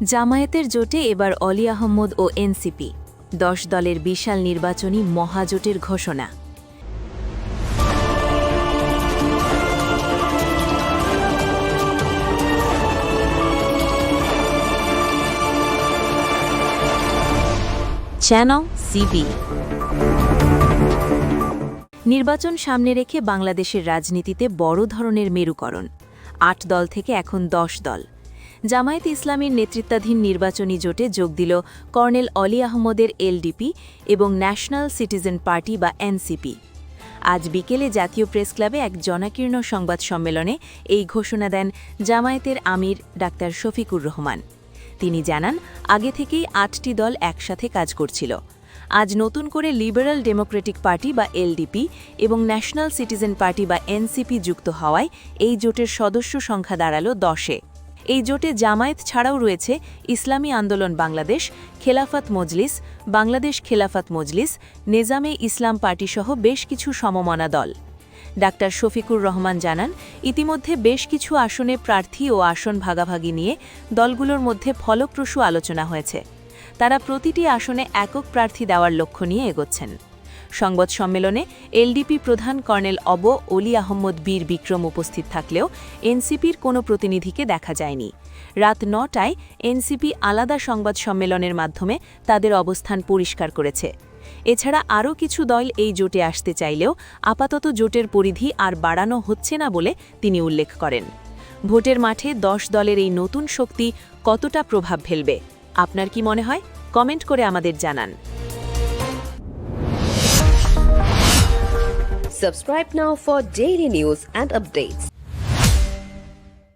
জামায়াতের জোটে এবার অলি আহমদ ও এনসিপি ১০ দলের বিশাল নির্বাচনী মহাজোটের ঘোষণা। Channel CB. নির্বাচন সামনে রেখে বাংলাদেশের রাজনীতিতে বড় ধরনের মেরুকরণ। ৮ দল থেকে এখন ১০ দল। জামায়াতে ইসলামীর নেতৃত্বাধীন নির্বাচনী জোটে যোগ দিল কর্নেল অলি আহমদের এলডিপি এবং ন্যাশনাল সিটিজেন পার্টি বা এনসিপি। আজ বিকেলে জাতীয় প্রেস ক্লাবে এক জনাকীর্ণ সংবাদ সম্মেলনে এই ঘোষণা দেন জামায়াতের আমির ডাক্তার শফিকুর রহমান। তিনি জানান, আগে থেকেই ৮টি দল একসাথে কাজ করছিল। আজ নতুন করে লিবারেল ডেমোক্রেটিক পার্টি বা এলডিপি এবং ন্যাশনাল সিটিজেন পার্টি বা এনসিপি যুক্ত হওয়ায় এই জোটের সদস্য সংখ্যা দাঁড়াল ১০-এ। এই জোটে জামায়াত ছাড়াও রয়েছে ইসলামী আন্দোলন বাংলাদেশ, খেলাফত মজলিস, বাংলাদেশ খেলাফত মজলিস, নেজামে ইসলাম পার্টিসহ বেশ কিছু সমমনা দল। ডাক্তার শফিকুর রহমান জানান, ইতিমধ্যে বেশ কিছু আসনে প্রার্থী ও আসন ভাগাভাগি নিয়ে দলগুলোর মধ্যে ফলপ্রসূ আলোচনা হয়েছে। তারা প্রতিটি আসনে একক প্রার্থী দেওয়ার লক্ষ্য নিয়ে এগোচ্ছেন। সংবাদ সম্মেলনে এলডিপি প্রধান কর্নেল অলি আহমদ বীর বিক্রম উপস্থিত থাকলেও এনসিপির কোনো প্রতিনিধিকে দেখা যায়নি। রাত ৯টায় এনসিপি আলাদা সংবাদ সম্মেলনের মাধ্যমে তাদের অবস্থান পরিষ্কার করেছে। এছাড়া আরও কিছু দল এই জোটে আসতে চাইলেও আপাতত জোটের পরিধি আর বাড়ানো হচ্ছে না বলে তিনি উল্লেখ করেন। ভোটের মাঠে ১০ দলের এই নতুন শক্তি কতটা প্রভাব ফেলবে, আপনার কি মনে হয়? কমেন্ট করে আমাদের জানান। Subscribe now for daily news and updates.